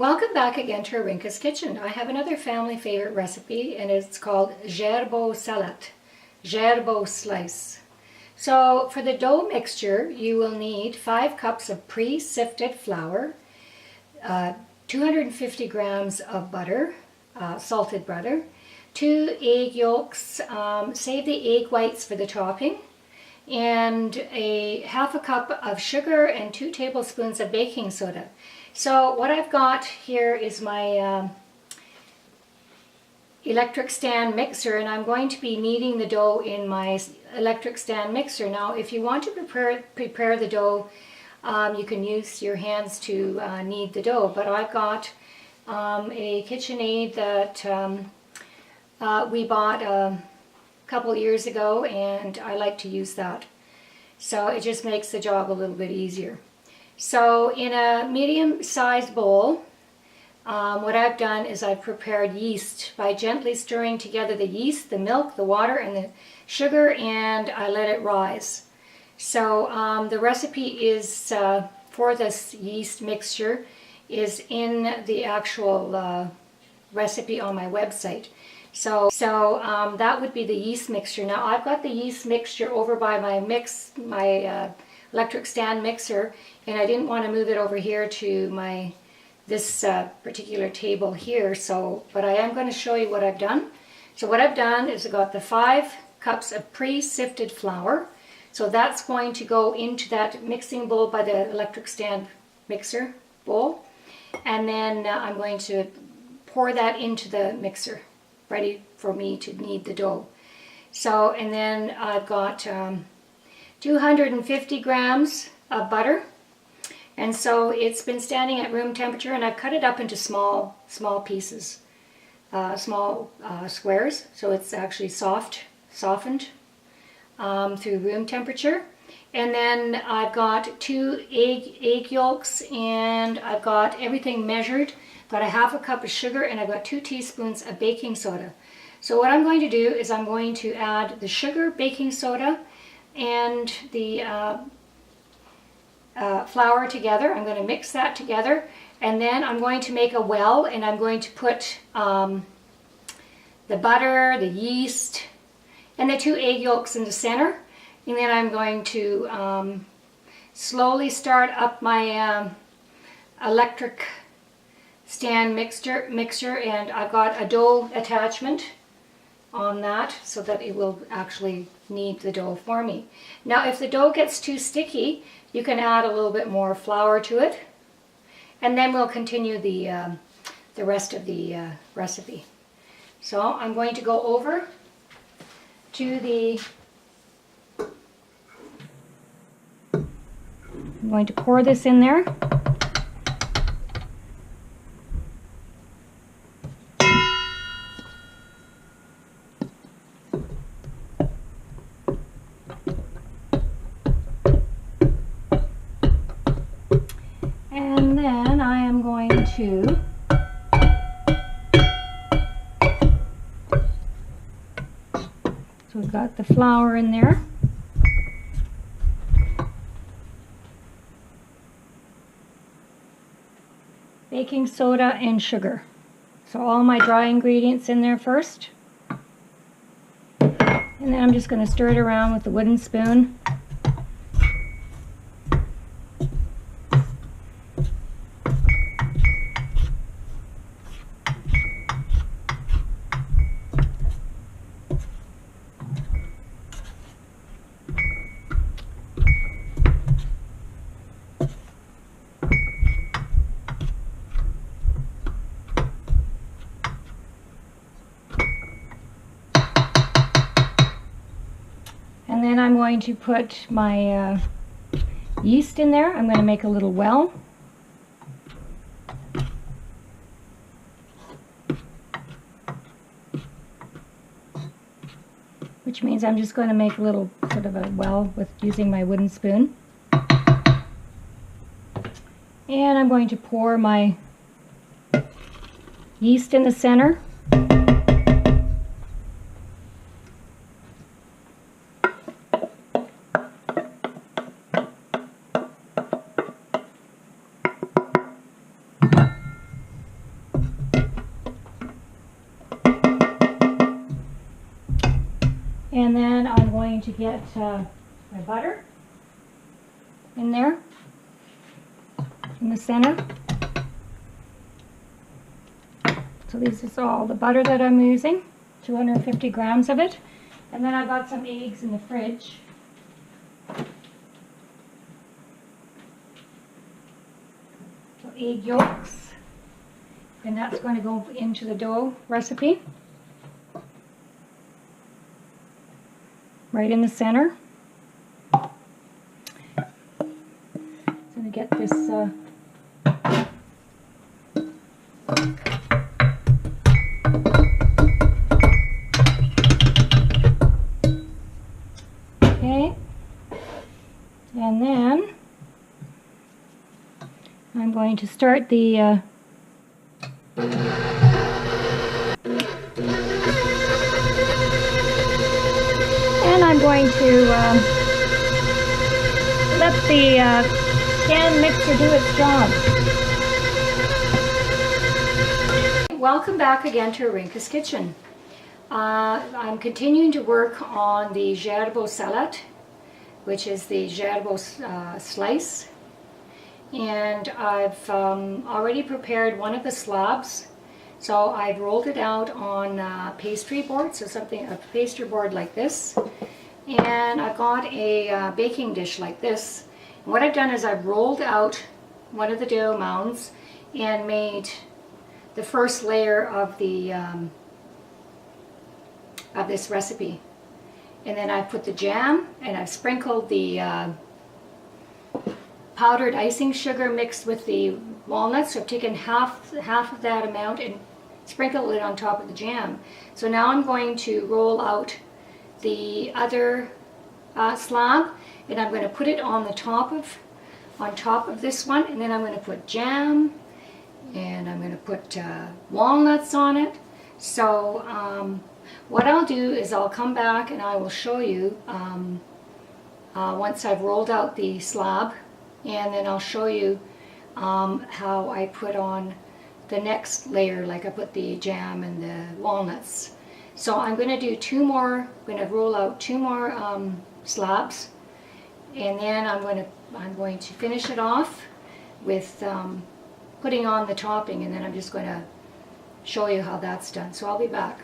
Welcome back again to Arinka's Kitchen. I have another family favorite recipe and it's called Zserbó Szelet, Zserbó slice. So for the dough mixture you will need 5 cups of pre-sifted flour, 250 grams of butter, salted butter, 2 egg yolks, save the egg whites for the topping, and half a cup of sugar and 2 tablespoons of baking soda. So what I've got here is my electric stand mixer, and I'm going to be kneading the dough in my electric stand mixer. Now if you want to prepare the dough, you can use your hands to knead the dough, but I've got a KitchenAid that we bought a couple years ago, and I like to use that. So it just makes the job a little bit easier. So in a medium-sized bowl, what I've done is I've prepared yeast by gently stirring together the yeast, the milk, the water, and the sugar, and I let it rise. So the recipe is for this yeast mixture is in the actual recipe on my website. So that would be the yeast mixture. Now I've got the yeast mixture over by my electric stand mixer, and I didn't want to move it over here to this particular table here, but I am going to show you what I've done. So what I've done is I got the 5 cups of pre-sifted flour, so that's going to go into that mixing bowl by the electric stand mixer bowl, and then I'm going to pour that into the mixer ready for me to knead the dough. So, and then I've got 250 grams of butter, and so it's been standing at room temperature, and I've cut it up into small pieces, small squares, so it's actually softened through room temperature. And then I've got 2 egg yolks, and I've got everything measured. Got a half a cup of sugar, and I've got 2 teaspoons of baking soda. So what I'm going to do is I'm going to add the sugar, baking soda, and the flour together. I'm going to mix that together, and then I'm going to make a well, and I'm going to put the butter, the yeast, and the 2 egg yolks in the center, and then I'm going to slowly start up my electric stand mixer, and I've got a dough attachment on that so that it will actually knead the dough for me. Now if the dough gets too sticky, you can add a little bit more flour to it, and then we'll continue the rest of the recipe. So I'm going to go over to I'm going to pour this in there. And then I am going to so we've got the flour in there. Baking soda and sugar. So all my dry ingredients in there first. And then I'm just going to stir it around with the wooden spoon. And then I'm going to put my yeast in there. I'm going to make a little well. Which means I'm just going to make a little sort of a well with using my wooden spoon. And I'm going to pour my yeast in the center. And then I'm going to get my butter in there, in the center. So this is all the butter that I'm using, 250 grams of it. And then I've got some eggs in the fridge. So egg yolks. And that's going to go into the dough recipe. Right in the center. So I'm going to get this okay, and then I'm going to start the and I'm going to let the stand mixer do its job. Welcome back again to Rinka's Kitchen. I'm continuing to work on the Zserbó Szelet, which is the Zserbó slice, and I've already prepared one of the slabs. So I've rolled it out on a pastry board, so a pastry board like this, and I've got a baking dish like this. And what I've done is I've rolled out one of the dough mounds and made the first layer of the of this recipe, and then I put the jam and I've sprinkled the powdered icing sugar mixed with the walnuts. So I've taken half of that amount and sprinkled it on top of the jam. So now I'm going to roll out the other slab, and I'm going to put it on top of this one, and then I'm going to put jam, and I'm going to put walnuts on it. So what I'll do is I'll come back and I will show you once I've rolled out the slab, and then I'll show you how I put on the next layer, like I put the jam and the walnuts. So I'm going to do two more. I'm going to roll out two more slabs, and then I'm going to finish it off with putting on the topping, and then I'm just going to show you how that's done. So I'll be back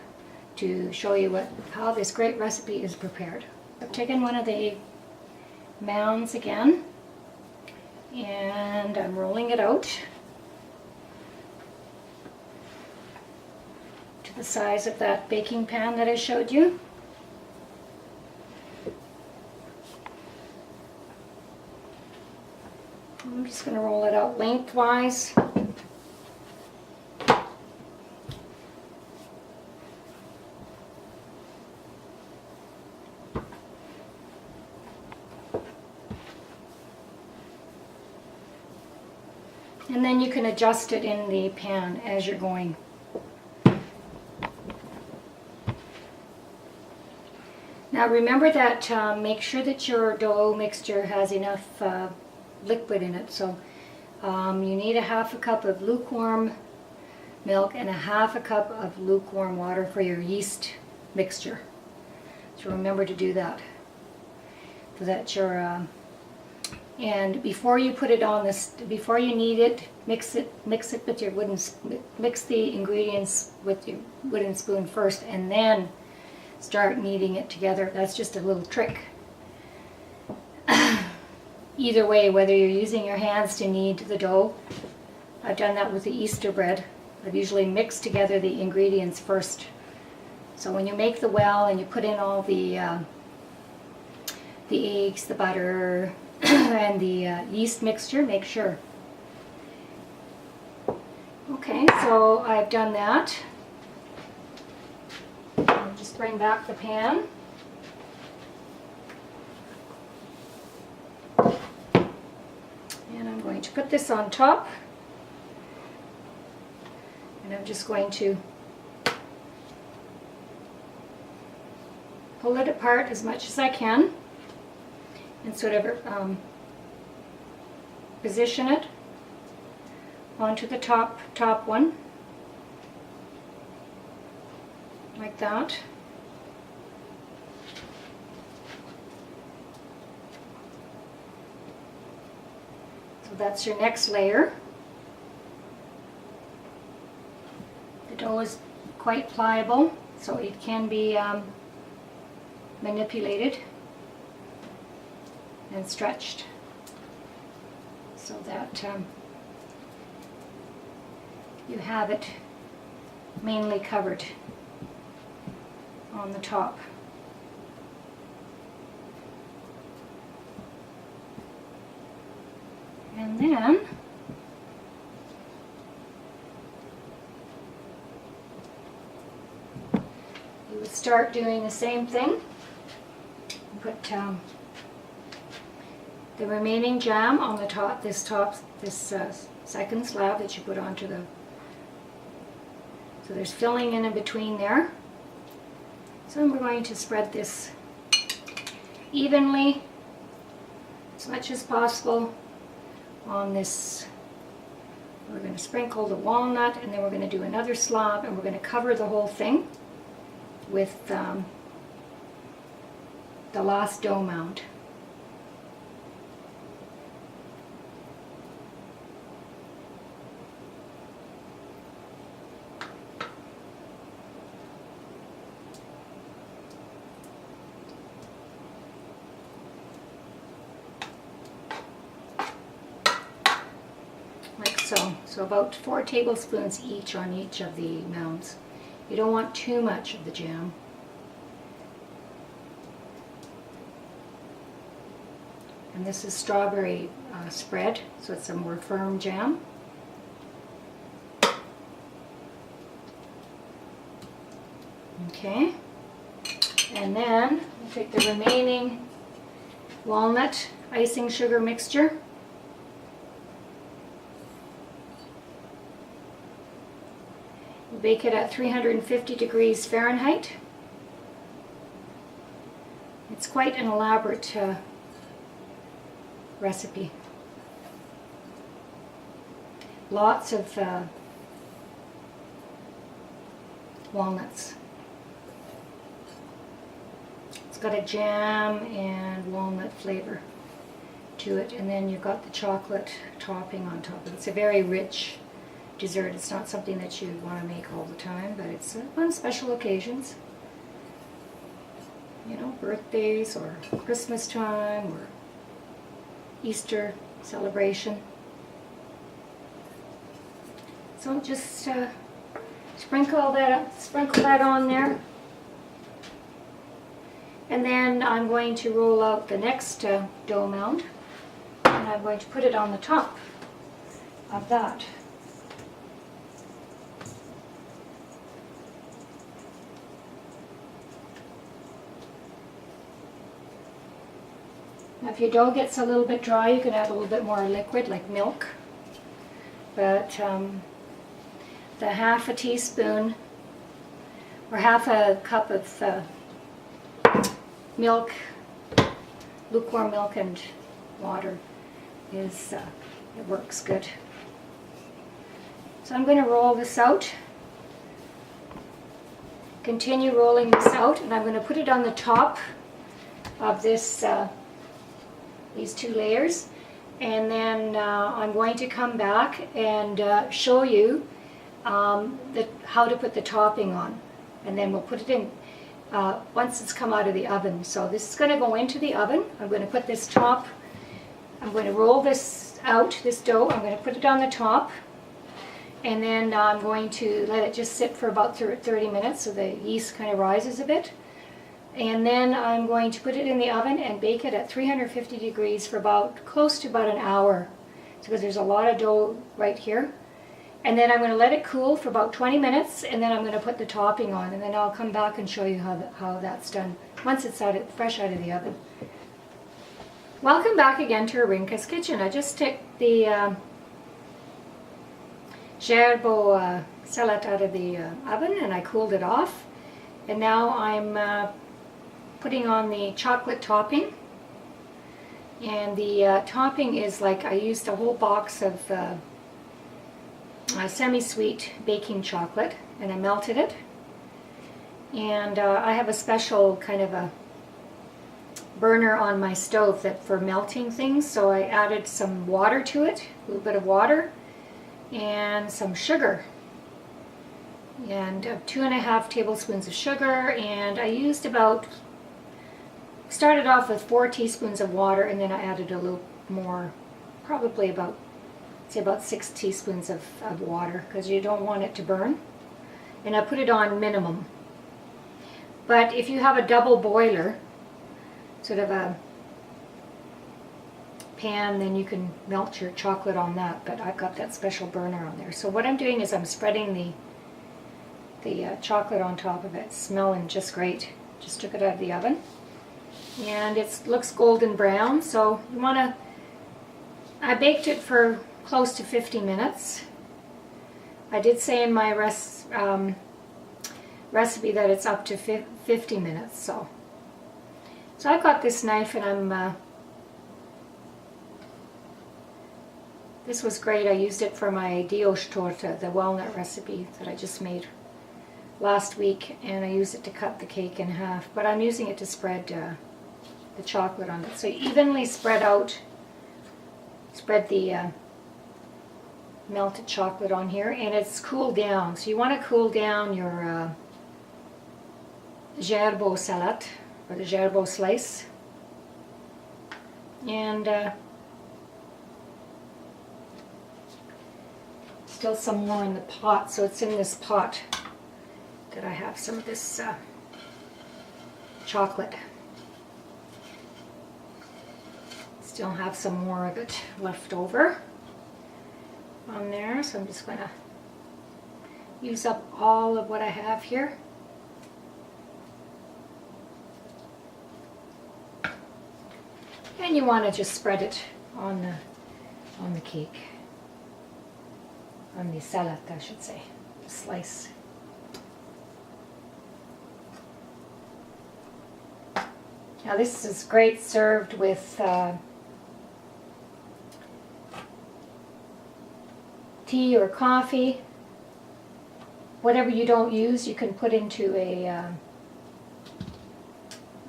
to show you how this great recipe is prepared. I've taken one of the mounds again, and I'm rolling it out to the size of that baking pan that I showed you. I'm just going to roll it out lengthwise. And then you can adjust it in the pan as you're going. Now remember that make sure that your dough mixture has enough liquid in it. So you need a half a cup of lukewarm milk and a half a cup of lukewarm water for your yeast mixture. So remember to do that, so that your and before you put it on this, before you knead it, mix it with your mix the ingredients with your wooden spoon first, and then start kneading it together. That's just a little trick. Either way, whether you're using your hands to knead the dough, I've done that with the Easter bread. I've usually mixed together the ingredients first. So when you make the well and you put in all the eggs, the butter, and the yeast mixture, make sure. Okay, so I've done that. I'll just bring back the pan. And I'm going to put this on top. And I'm just going to pull it apart as much as I can and sort of position it onto the top one, like that. that's your next layer. The dough is quite pliable, so it can be manipulated and stretched so that you have it mainly covered on the top. And then you would start doing the same thing. Put the remaining jam on the top, this second slab that you put onto the, so there's filling in between there. So we're going to spread this evenly, as much as possible, on this. We're going to sprinkle the walnut, and then we're going to do another slab, and we're going to cover the whole thing with the last dough mound. Like so. So about 4 tablespoons each on each of the mounds. You don't want too much of the jam. And this is strawberry spread, so it's a more firm jam. Okay. And then we'll take the remaining walnut icing sugar mixture. We'll bake it at 350 degrees Fahrenheit. It's quite an elaborate recipe. Lots of walnuts. It's got a jam and walnut flavor to it, and then you've got the chocolate topping on top of it. It's a very rich dessert. It's not something that you want to make all the time, but it's on special occasions. You know, birthdays or Christmas time or Easter celebration. So just sprinkle that on there. And then I'm going to roll out the next dough mound, and I'm going to put it on the top of that. Now if your dough gets a little bit dry, you can add a little bit more liquid, like milk. But the half a teaspoon or half a cup of milk, lukewarm milk and water is, it works good. So I'm going to roll this out, continue rolling this out, and I'm going to put it on the top of this, these 2 layers, and then I'm going to come back and show you how to put the topping on, and then we'll put it in once it's come out of the oven. So this is going to go into the oven. I'm going to put this top, I'm going to roll this out, this dough, I'm going to put it on the top, and then I'm going to let it just sit for about 30 minutes so the yeast kind of rises a bit. And then I'm going to put it in the oven and bake it at 350 degrees for close to about an hour, because there's a lot of dough right here. And then I'm going to let it cool for about 20 minutes, and then I'm going to put the topping on, and then I'll come back and show you how that's done once it's fresh out of the oven. Welcome back again to Arinka's Kitchen. I just took the Zserbó Szelet out of the oven, and I cooled it off. And now I'm putting on the chocolate topping. And the topping is like, I used a whole box of semi-sweet baking chocolate, and I melted it. And I have a special kind of a burner on my stove that for melting things, so I added some water to it, a little bit of water, and some sugar. And 2.5 tablespoons of sugar, and I used started off with 4 teaspoons of water, and then I added a little more, probably about 6 teaspoons of water, because you don't want it to burn. And I put it on minimum. But if you have a double boiler, sort of a pan, then you can melt your chocolate on that, but I've got that special burner on there. So what I'm doing is I'm spreading the chocolate on top of it. It's smelling just great. Just took it out of the oven, and it looks golden brown. So you want to, I baked it for close to 50 minutes. I did say in my recipe that it's up to 50 minutes. So I've got this knife, and this was great. I used it for my diós torta, the walnut recipe that I just made last week, and I use it to cut the cake in half, but I'm using it to spread the chocolate on it. So evenly spread the melted chocolate on here, and it's cooled down. So you want to cool down your Zserbó Szelet, or the Zserbó slice, and still some more in the pot, so it's in this pot that I have some of this chocolate. Still have some more of it left over on there, so I'm just going to use up all of what I have here. And you want to just spread it on the cake, on the salad, I should say, the slice. Now this is great served with tea or coffee. Whatever you don't use, you can put into a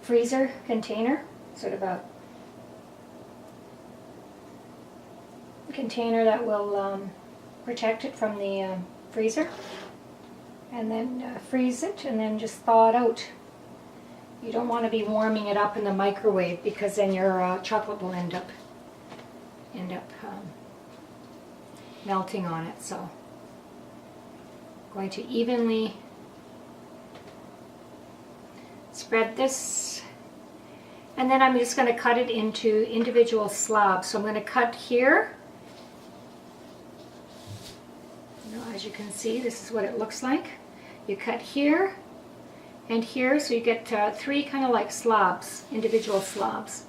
freezer container, sort of a container that will protect it from the freezer, and then freeze it, and then just thaw it out. You don't want to be warming it up in the microwave, because then your chocolate will end up melting on it. So I'm going to evenly spread this, and then I'm just going to cut it into individual slabs. So I'm going to cut here. As you can see, this is what it looks like. You cut here and here, so you get 3 kind of like slabs, individual slabs.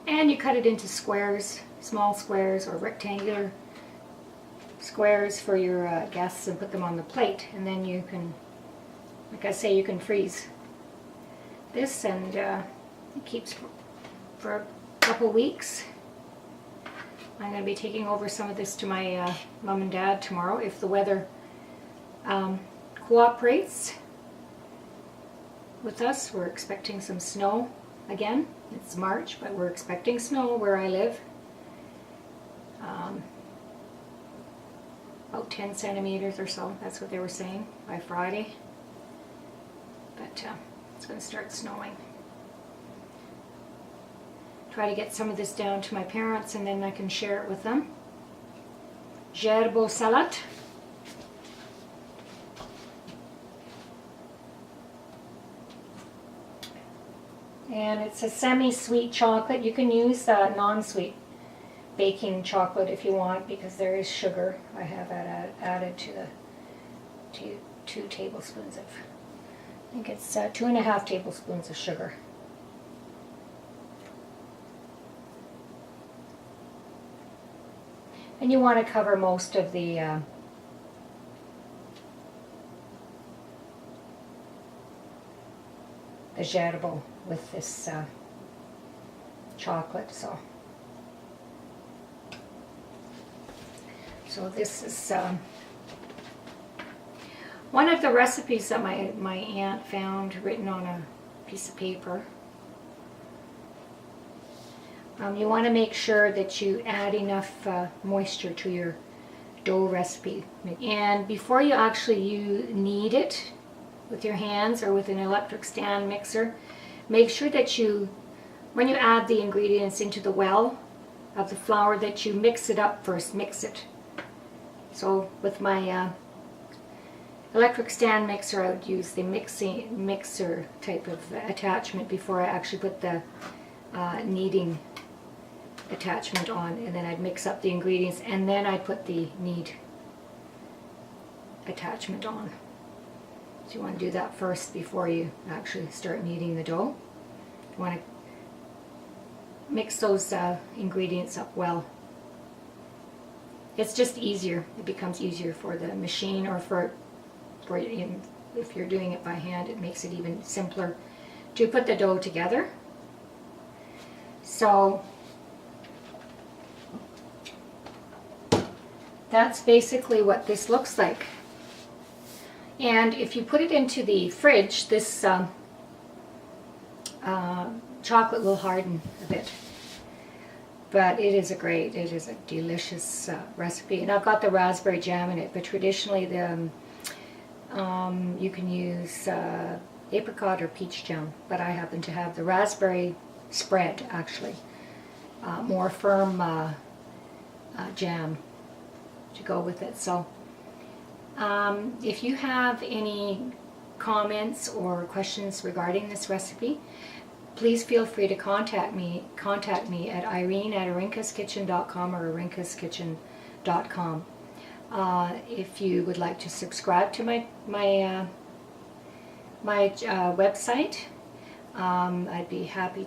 And you cut it into squares, small squares or rectangular squares for your guests, and put them on the plate. And then you can, like I say, you can freeze this, and it keeps for a couple weeks. I'm going to be taking over some of this to my mom and dad tomorrow, if the weather cooperates with us. We're expecting some snow again. It's March, but we're expecting snow where I live. About 10 centimeters or so, that's what they were saying, by Friday. But it's going to start snowing. Try to get some of this down to my parents, and then I can share it with them. Zserbó Szelet. And it's a semi-sweet chocolate. You can use non-sweet baking chocolate if you want, because there is sugar. I have added to the 2 tablespoons of, I think it's 2.5 tablespoons of sugar. And you want to cover most of the zserbó with this chocolate. So this is one of the recipes that my aunt found written on a piece of paper. You want to make sure that you add enough moisture to your dough recipe. And before you actually knead it with your hands or with an electric stand mixer, make sure that when you add the ingredients into the well of the flour, that you mix it up first, mix it. So with my electric stand mixer, I would use the mixer type of attachment before I actually put the kneading attachment on, and then I'd mix up the ingredients, and then I put the knead attachment on. So you want to do that first before you actually start kneading the dough. You want to mix those ingredients up well. It's just easier. It becomes easier for the machine, or if you're doing it by hand, it makes it even simpler to put the dough together. So that's basically what this looks like. And if you put it into the fridge, this chocolate will harden a bit. But it is a delicious recipe. And I've got the raspberry jam in it, but traditionally you can use apricot or peach jam, but I happen to have the raspberry spread, actually. More firm jam to go with it. So if you have any comments or questions regarding this recipe, please feel free to contact me at irene@arinkaskitchen.com or arinkaskitchen.com. If you would like to subscribe to my website, I'd be happy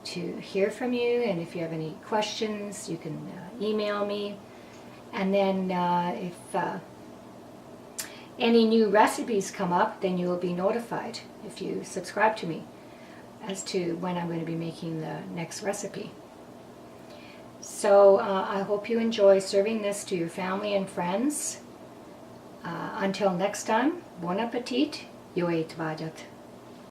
to hear from you, and if you have any questions, you can email me. And then if any new recipes come up, then you will be notified if you subscribe to me as to when I'm going to be making the next recipe. So I hope you enjoy serving this to your family and friends. Until next time, bon appetit, jó étvágyat!